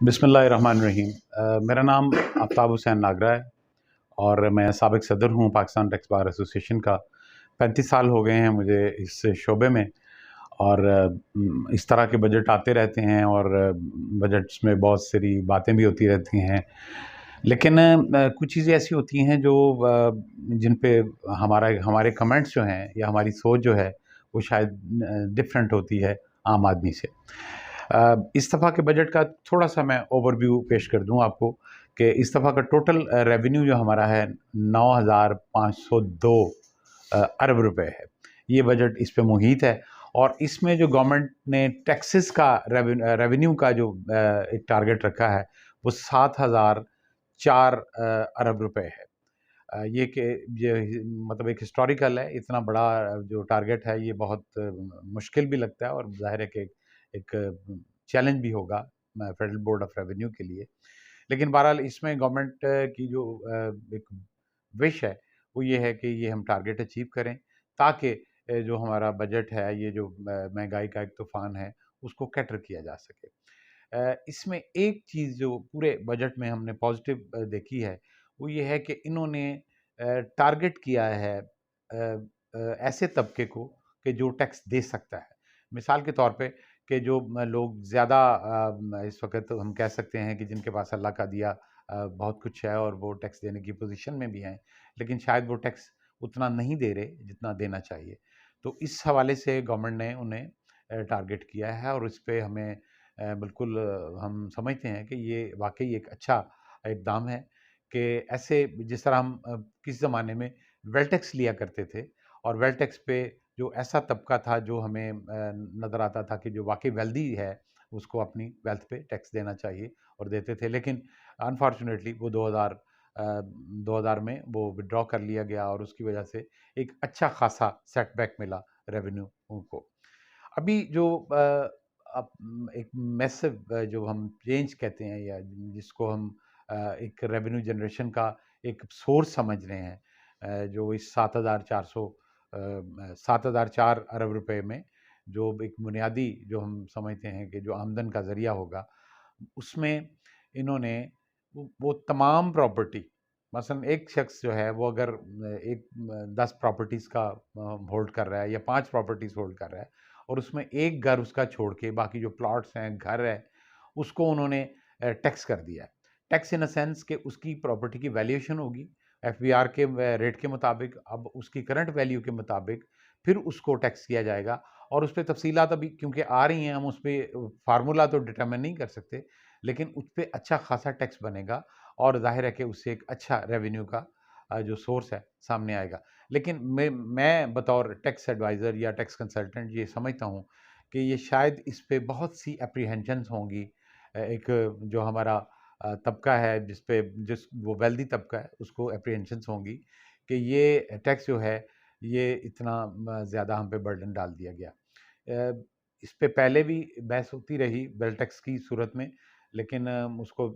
बिस्मिल्लाहिर्रहमानिर्रहीम। मेरा नाम आफ्ताब हुसैन नागरा है और मैं साबिक सदर हूँ पाकिस्तान टैक्स बार एसोसिएशन का। 35 साल हो गए हैं मुझे इस शोबे में और इस तरह के बजट आते रहते हैं और बजट्स में बहुत सारी बातें भी होती रहती हैं। लेकिन कुछ चीज़ें ऐसी होती हैं जो जिन पे हमारे कमेंट्स जो हैं या हमारी सोच जो है वो शायद डिफरेंट होती है आम आदमी से। इस दफ़ा के बजट का थोड़ा-सा मैं ओवरव्यू पेश कर दूँ आपको कि इस दफ़ा का टोटल रेवेन्यू जो हमारा है 9,502 अरब रुपए है। ये बजट इस पे मुहित है और इसमें जो गवर्नमेंट ने टैक्सेस का रेवेन्यू का जो एक टारगेट रखा है वो 7,004 अरब रुपए है। ये कि ये मतलब एक हिस्टोरिकल है, इतना बड़ा जो टारगेट है ये बहुत मुश्किल भी लगता है और ज़ाहिर है कि एक चैलेंज भी होगा फेडरल बोर्ड ऑफ रेवेन्यू के लिए। लेकिन बहरहाल इसमें गवर्नमेंट की जो एक विश है वो ये है कि ये हम टारगेट अचीव करें ताकि जो हमारा बजट है, ये जो महंगाई का एक तूफान है उसको कैटर किया जा सके। इसमें एक चीज़ जो पूरे बजट में हमने पॉजिटिव देखी है वो ये है कि इन्होंने टारगेट किया है ऐसे तबके को कि जो टैक्स दे सकता है। मिसाल के तौर पे कि जो लोग ज़्यादा इस वक्त हम कह सकते हैं कि जिनके पास अल्लाह का दिया बहुत कुछ है और वो टैक्स देने की पोजीशन में भी हैं, लेकिन शायद वो टैक्स उतना नहीं दे रहे जितना देना चाहिए। तो इस हवाले से गवर्नमेंट ने उन्हें टारगेट किया है और इस पे हमें बिल्कुल हम समझते हैं कि ये वाक़ई एक अच्छा इक़दाम है कि ऐसे जिस तरह हम किस ज़माने में वेल्थ टैक्स लिया करते थे और वेल्थ टैक्स पे जो ऐसा तबका था जो हमें नज़र आता था कि जो वाक़ई वेल्दी है उसको अपनी वेल्थ पे टैक्स देना चाहिए और देते थे। लेकिन अनफॉर्चुनेटली वो 2000 में वो विथड्रॉ कर लिया गया और उसकी वजह से एक अच्छा खासा सेटबैक मिला रेवेन्यू को। अभी जो एक मैसिव जो हम चेंज कहते हैं या जिसको हम एक रेवेन्यू जनरेशन का एक सोर्स समझ रहे हैं, जो इस 7,004 अरब रुपए में जो एक बुनियादी जो हम समझते हैं कि जो आमदन का ज़रिया होगा, उसमें इन्होंने वो तमाम प्रॉपर्टी, मसलन एक शख्स जो है वो अगर एक 10 प्रॉपर्टीज़ का होल्ड कर रहा है या 5 प्रॉपर्टीज़ होल्ड कर रहा है और उसमें एक घर उसका छोड़ के बाकी जो प्लॉट्स हैं, घर है, उसको उन्होंने टैक्स कर दिया है। टैक्स इन अ सेंस कि उसकी प्रॉपर्टी की वैल्यूएशन होगी एफबीआर के रेट के मुताबिक, अब उसकी करंट वैल्यू के मुताबिक फिर उसको टैक्स किया जाएगा और उस पे तफसीलात अभी क्योंकि आ रही हैं, हम उस पे फार्मूला तो डिटरमिन नहीं कर सकते, लेकिन उस पे अच्छा खासा टैक्स बनेगा और ज़ाहिर है कि उससे एक अच्छा रेवेन्यू का जो सोर्स है सामने आएगा। लेकिन मैं बतौर टैक्स एडवाइज़र या टैक्स कंसल्टेंट ये समझता हूँ कि ये शायद इस पे बहुत सी एप्रीहेंशंस होंगी। एक जो हमारा तबका है जिस वो वेल्दी तबका है उसको एप्रीहेंशंस होंगी कि ये टैक्स जो है ये इतना ज़्यादा हम पे बर्डन डाल दिया गया। इस पे पहले भी बहस होती रही वेल्थ टैक्स की सूरत में, लेकिन उसको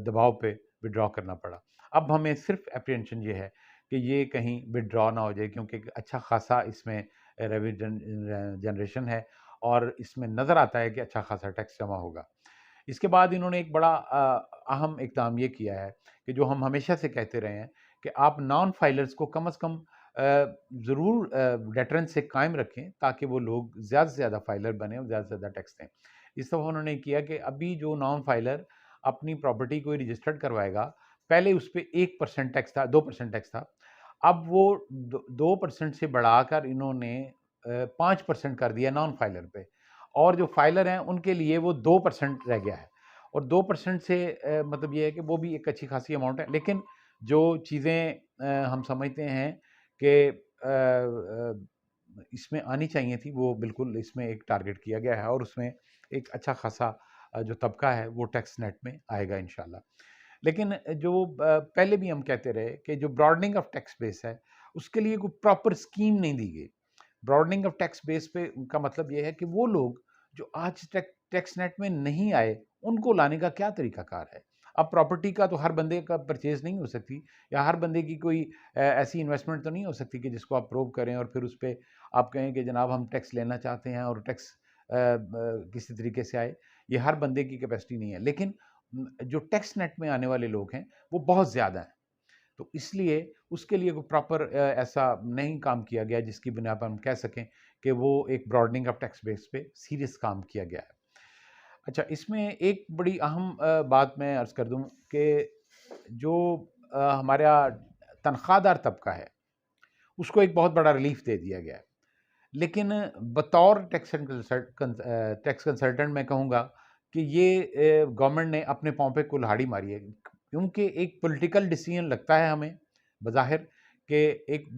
दबाव पे विथड्रॉ करना पड़ा। अब हमें सिर्फ एप्रीहेंशन ये है कि ये कहीं विथड्रॉ ना हो जाए क्योंकि एक अच्छा खासा इसमें रेवेन्यू जनरेशन है और इसमें नज़र आता है कि अच्छा खासा टैक्स जमा होगा। इसके बाद इन्होंने एक बड़ा अहम इक़दाम ये किया है कि जो हम हमेशा से कहते रहे हैं कि आप नॉन फाइलर्स को कम से कम ज़रूर डेटरेंस से कायम रखें ताकि वो लोग ज़्यादा से ज़्यादा फाइलर बने और ज़्यादा से ज़्यादा टैक्स दें। इस दफ़ा उन्होंने किया कि अभी जो नॉन फाइलर अपनी प्रॉपर्टी को रजिस्टर्ड करवाएगा, पहले उस पे 1% टैक्स था, 2% टैक्स था। अब वो 2% से बढ़ाकर इन्होंने 5% कर दिया नॉन फाइलर पे और जो फाइलर हैं उनके लिए वो 2% रह गया है और 2% से मतलब ये है कि वो भी एक अच्छी खासी अमाउंट है। लेकिन जो चीज़ें हम समझते हैं कि इसमें आनी चाहिए थी वो बिल्कुल इसमें एक टारगेट किया गया है और उसमें एक अच्छा खासा जो तबका है वो टैक्स नेट में आएगा इंशाल्लाह। लेकिन जो पहले भी हम कहते रहे कि जो ब्रॉडनिंग ऑफ टैक्स बेस है उसके लिए कोई प्रॉपर स्कीम नहीं दी गई। ब्रॉडनिंग ऑफ टैक्स बेस पे उनका मतलब ये है कि वो लोग जो आज टैक्स नेट में नहीं आए उनको लाने का क्या तरीकाकार है। अब प्रॉपर्टी का तो हर बंदे का परचेज नहीं हो सकती या हर बंदे की कोई ऐसी इन्वेस्टमेंट तो नहीं हो सकती कि जिसको आप प्रूव करें और फिर उस पर आप कहें कि जनाब हम टैक्स लेना चाहते हैं और टैक्स किसी तरीके से आए। ये हर बंदे की कैपेसिटी नहीं है, लेकिन जो टैक्स नेट में आने वाले लोग हैं वो बहुत ज़्यादा हैं। तो इसलिए उसके लिए कोई प्रॉपर ऐसा नहीं काम किया गया जिसकी बिना पर हम कह सकें कि वो एक ब्रॉडनिंग ऑफ टैक्स बेस पे सीरियस काम किया गया है। अच्छा, इसमें एक बड़ी अहम बात मैं अर्ज़ कर दूं कि जो हमारा तनख्वाहदार तबका है उसको एक बहुत बड़ा रिलीफ दे दिया गया है। लेकिन बतौर टैक्स कंसल्टेंट मैं कहूँगा कि ये गवर्नमेंट ने अपने पाँव पे कुल्हाड़ी मारी है, क्योंकि एक पॉलिटिकल डिसीजन लगता है हमें बज़ाहिर कि एक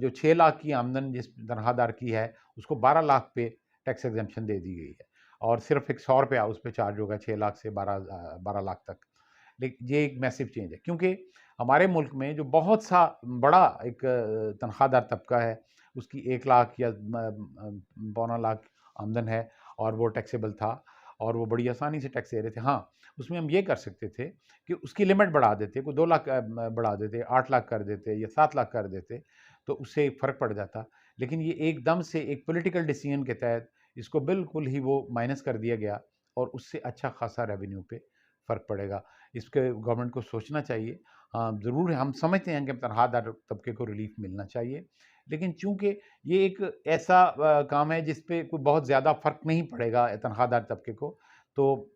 जो 6 लाख की आमदन जिस तनख्वाहदार की है उसको 12 लाख पे टैक्स एग्जम्पशन दे दी गई है और सिर्फ एक 100 रुपया उस पर चार्ज होगा 6 लाख से 12 लाख तक। लेकिन ये एक मैसिव चेंज है, क्योंकि हमारे मुल्क में जो बहुत सा बड़ा एक तनख्वाहदार तबका है उसकी 1 लाख या पौना लाख आमदन है और वो टैक्सेबल था और वो बड़ी आसानी से टैक्स दे रहे थे। हाँ, उसमें हम ये कर सकते थे कि उसकी लिमिट बढ़ा देते, कोई 2 लाख बढ़ा देते, 8 लाख कर देते या 7 लाख कर देते, तो उससे फ़र्क पड़ जाता। लेकिन ये एकदम से एक पॉलिटिकल डिसीजन के तहत इसको बिल्कुल ही वो माइनस कर दिया गया और उससे अच्छा खासा रेवेन्यू पे फ़र्क पड़ेगा। इसके गवर्नमेंट को सोचना चाहिए। हाँ, ज़रूर हम समझते हैं कि तनख्वाहदार तबके को रिलीफ मिलना चाहिए, लेकिन चूँकि ये एक ऐसा काम है जिस पे कोई बहुत ज़्यादा फ़र्क नहीं पड़ेगा तनख्वाहदार तबके को, तो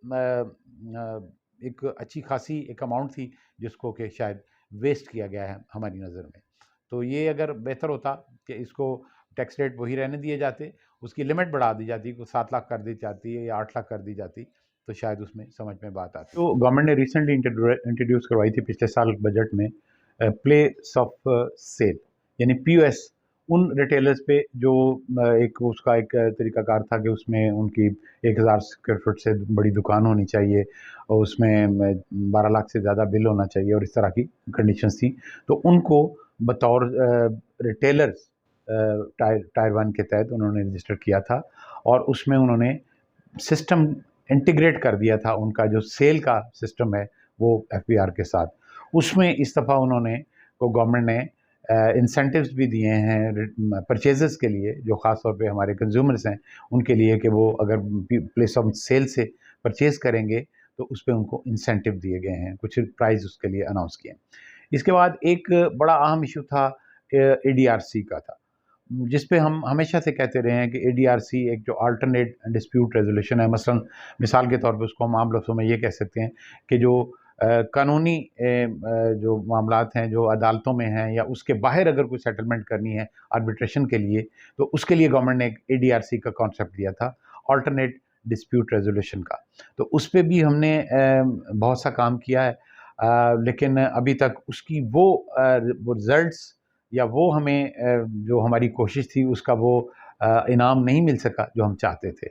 एक अच्छी खासी एक अमाउंट थी जिसको कि शायद वेस्ट किया गया है हमारी नज़र में। तो ये अगर बेहतर होता कि इसको टैक्स रेट वही रहने दिए जाते, उसकी लिमिट बढ़ा दी जाती, को 7 लाख कर दी जाती है या 8 लाख कर दी जाती, तो शायद उसमें समझ में बात आती। तो गवर्नमेंट ने रिसेंटली इंट्रोड्यूस करवाई थी पिछले साल बजट में प्लेस ऑफ सेल यानी पीओएस उन रिटेलर्स पे जो एक उसका एक तरीकाकार था कि उसमें उनकी 1000 स्क्वायर फुट से बड़ी दुकान होनी चाहिए और उसमें 12 लाख से ज़्यादा बिल होना चाहिए और इस तरह की कंडीशंस थी। तो उनको बतौर रिटेलर्स टायर 1 के तहत उन्होंने रजिस्टर किया था और उसमें उन्होंने सिस्टम इंटीग्रेट कर दिया था, उनका जो सेल का सिस्टम है वो एफबीआर के साथ। उसमें इस दफ़ा उन्होंने को गवर्नमेंट ने इंसेंटिव्स भी दिए हैं परचेजेस के लिए, जो ख़ास तौर पे हमारे कंज्यूमर्स हैं उनके लिए, कि वो अगर प्लेस ऑफ सेल से परचेज़ करेंगे तो उस पे उनको इंसेंटिव दिए गए हैं, कुछ प्राइस उसके लिए अनाउंस किए हैं। इसके बाद एक बड़ा अहम इशू था एडीआरसी का था, जिस पे हम हमेशा से कहते रहे हैं कि एडीआरसी एक जो अल्टरनेट डिस्प्यूट रेजोल्यूशन है, मसलन मिसाल के तौर पे उसको हम आम लफ्ज़ों में ये कह सकते हैं कि जो कानूनी जो मामलात हैं जो अदालतों में हैं या उसके बाहर अगर कोई सेटलमेंट करनी है आर्बिट्रेशन के लिए, तो उसके लिए गवर्नमेंट ने एक एडीआरसी का कॉन्सेप्ट दिया था, अल्टरनेट डिस्प्यूट रेजोल्यूशन का। तो उस पे भी हमने बहुत सा काम किया है, लेकिन अभी तक उसकी वो रिजल्ट्स या वो हमें जो हमारी कोशिश थी उसका वो इनाम नहीं मिल सका जो हम चाहते थे।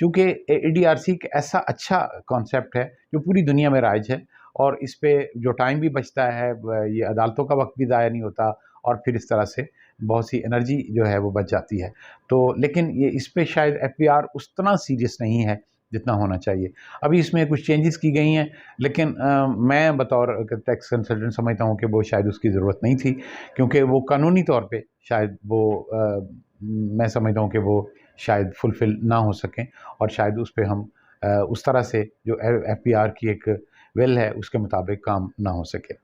चूँकि एडीआरसी एक ऐसा अच्छा कॉन्सेप्ट है जो पूरी दुनिया में राइज है और इस पे जो टाइम भी बचता है, ये अदालतों का वक्त भी ज़ाया नहीं होता और फिर इस तरह से बहुत सी एनर्जी जो है वो बच जाती है। तो लेकिन ये इस पे शायद एफबीआर उतना सीरियस नहीं है जितना होना चाहिए। अभी इसमें कुछ चेंजेस की गई हैं, लेकिन मैं बतौर टैक्स कंसल्टेंट समझता हूँ कि वो शायद उसकी ज़रूरत नहीं थी, क्योंकि वो कानूनी तौर पे शायद वो मैं समझता हूँ कि वो शायद फुलफ़िल ना हो सकें और शायद उस पे हम उस तरह से जो एफबीआर की एक विल है उसके मुताबिक काम ना हो सके।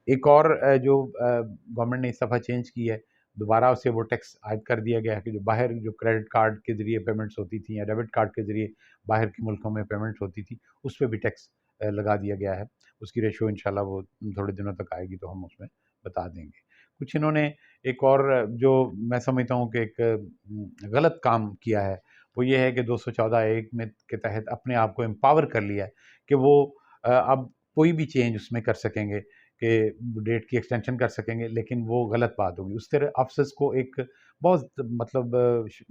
एक और जो गवर्नमेंट ने इस दफ़ा चेंज की है, दोबारा उसे वो टैक्स आयद कर दिया गया है कि जो बाहर जो क्रेडिट कार्ड के ज़रिए पेमेंट्स होती थी या डेबिट कार्ड के ज़रिए बाहर के मुल्कों में पेमेंट्स होती थी, उस पे भी टैक्स लगा दिया गया है। उसकी रेशियो इंशाल्लाह वो थोड़े दिनों तक आएगी तो हम उसमें बता देंगे। कुछ इन्होंने एक और जो मैं समझता हूँ कि एक गलत काम किया है, वो ये है कि 214(1) में के तहत अपने आप को एम्पावर कर लिया है कि वो अब कोई भी चेंज उसमें कर सकेंगे कि डेट की एक्सटेंशन कर सकेंगे, लेकिन वो गलत बात होगी। उस तरह अफ़सस को एक बहुत मतलब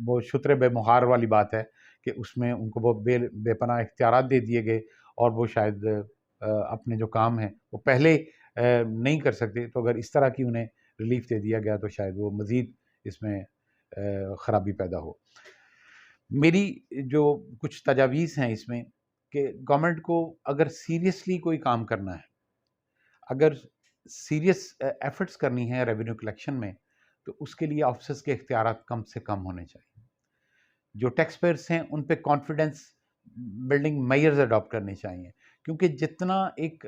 वो शुतरे बेमुहार वाली बात है कि उसमें उनको वो बेपनाह इख्तियारात दे दिए गए और वो शायद अपने जो काम हैं वो पहले नहीं कर सकते, तो अगर इस तरह की उन्हें रिलीफ दे दिया गया तो शायद वो मज़ीद इसमें ख़राबी पैदा हो। मेरी जो कुछ तजावीज़ हैं इसमें कि गवर्नमेंट को अगर सीरियसली कोई काम करना है, अगर सीरियस एफर्ट्स करनी है रेवेन्यू कलेक्शन में, तो उसके लिए ऑफिसर्स के इख्तियारात कम से कम होने चाहिए। जो टैक्स पेयर्स हैं उन पे कॉन्फिडेंस बिल्डिंग मेजर्स अडॉप्ट करने चाहिए, क्योंकि जितना एक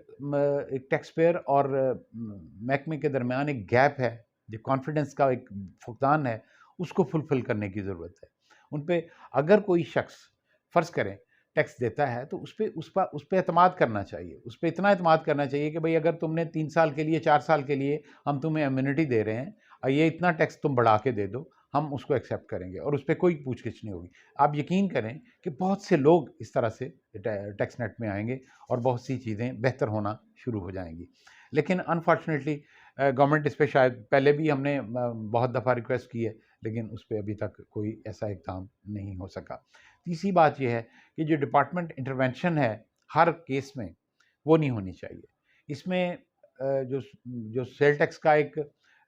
टैक्स पेयर और महकमे के दरमियान एक गैप है, जो कॉन्फिडेंस का एक फुकदान है, उसको फुलफिल करने की ज़रूरत है। उन पे अगर कोई शख्स फ़र्ज़ करें टैक्स देता है तो उस पे एतमाद करना चाहिए, उस पे इतना एतमाद करना चाहिए कि भाई अगर तुमने 3 साल के लिए 4 साल के लिए हम तुम्हें इम्यूनिटी दे रहे हैं और ये इतना टैक्स तुम बढ़ा के दे दो, हम उसको एक्सेप्ट करेंगे और उस पर कोई पूछ-गिछ नहीं होगी। आप यकीन करें कि बहुत से लोग इस तरह से टैक्स नेट में आएंगे और बहुत सी चीज़ें बेहतर होना शुरू हो जाएंगी। लेकिन अनफॉर्चुनेटली गवर्नमेंट इस पर शायद पहले भी हमने बहुत दफ़ा रिक्वेस्ट की है, लेकिन उस पर अभी तक कोई ऐसा इक़दाम नहीं हो सका। तीसरी बात यह है कि जो डिपार्टमेंट इंटरवेंशन है हर केस में, वो नहीं होनी चाहिए। इसमें जो सेल टैक्स का एक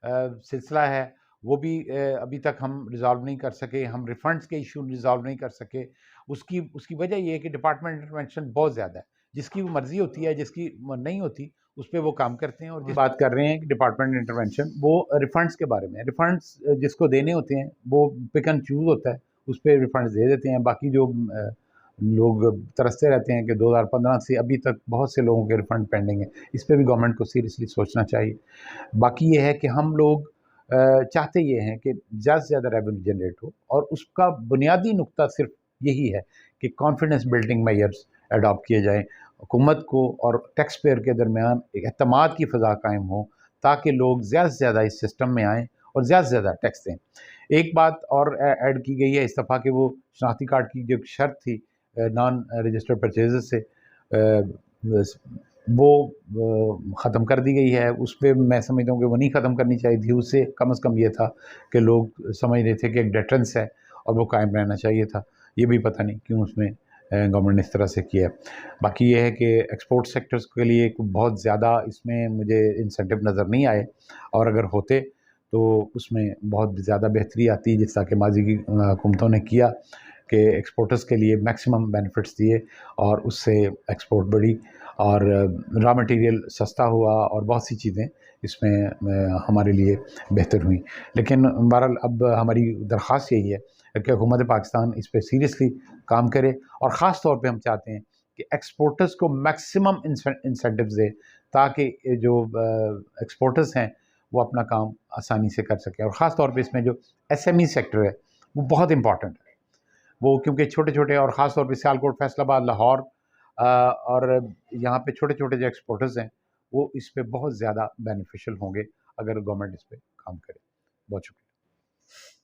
सिलसिला है वो भी अभी तक हम रिज़ॉल्व नहीं कर सके, हम रिफ़ंड्स के इशू रिज़ॉल्व नहीं कर सके। उसकी वजह ये है कि डिपार्टमेंट इंटरवेंशन बहुत ज़्यादा है। जिसकी मर्ज़ी होती है, जिसकी नहीं होती, उस पे वो काम करते हैं। और जिस बात कर रहे हैं कि डिपार्टमेंट इंटरवेंशन, वो रिफ़ंड्स के बारे में है। रिफ़ंड्स जिसको देने होते हैं, वो पिक एंड चूज़ होता है, उस पे रिफ़ंड्स दे देते हैं। बाकी जो लोग तरसते रहते हैं कि 2015 से अभी तक बहुत से लोगों के रिफ़ंड पेंडिंग है, इस पे भी गवर्नमेंट को सीरियसली सोचना चाहिए। बाकी ये है कि हम लोग चाहते ये हैं कि ज़्यादा से ज़्यादा रेवेन्यू जनरेट हो, और उसका बुनियादी नुक्ता सिर्फ यही है कि कॉन्फिडेंस बिल्डिंग मेजर्स अडॉप्ट किए जाएँ। हुकूमत को और टैक्स पेयर के दरमियान एक एतमाद की फ़ज़ा कायम हो, ताकि लोग ज़्यादा से ज़्यादा इस सिस्टम में आएँ और ज़्यादा से ज़्यादा टैक्स दें। एक बात और ऐड की गई है इस दफ़ा कि वो शनाख्ती कार्ड की जो शर्त थी नॉन रजिस्टर्ड परचेज़र से, वो ख़त्म कर दी गई है। उस पे मैं समझता हूँ कि वो नहीं ख़त्म करनी चाहिए थी। उससे कम से कम ये था कि लोग समझ रहे थे कि एक डेटरेंस है और वो कायम रहना चाहिए था। ये भी पता नहीं क्यों उसमें गवर्नमेंट ने इस तरह से किया है। बाकी ये है कि एक्सपोर्ट सेक्टर्स के लिए बहुत ज़्यादा इसमें मुझे इंसेंटिव नज़र नहीं आए, और अगर होते तो उसमें बहुत ज़्यादा बेहतरी आती, जिस तरह के माजी की हुकूमतों ने किया कि एक्सपोर्टर्स के लिए मैक्सिमम बेनिफिट्स दिए और उससे एक्सपोर्ट बढ़ी और रॉ मटेरियल सस्ता हुआ और बहुत सी चीज़ें इसमें हमारे लिए बेहतर हुई। लेकिन बहरहाल अब हमारी दरख्वास्त यही है कि हुकूमत पाकिस्तान इस पे सीरियसली काम करे, और ख़ास तौर पे हम चाहते हैं कि एक्सपोर्टर्स को मैक्सिमम इंसेंटिव्स दे, ताकि जो एक्सपोर्टर्स हैं वो अपना काम आसानी से कर सकें। और ख़ास तौर पे इसमें जो एसएमई सेक्टर है वो बहुत इंपॉर्टेंट है। वो क्योंकि छोटे-छोटे और ख़ास तौर पे सियालकोट, फैसलाबाद, लाहौर और यहाँ पे छोटे-छोटे जो एक्सपोर्टर्स हैं, वो इस पे बहुत ज़्यादा बेनिफिशियल होंगे अगर गवर्नमेंट इस पे काम करे। बहुत शुक्रिया।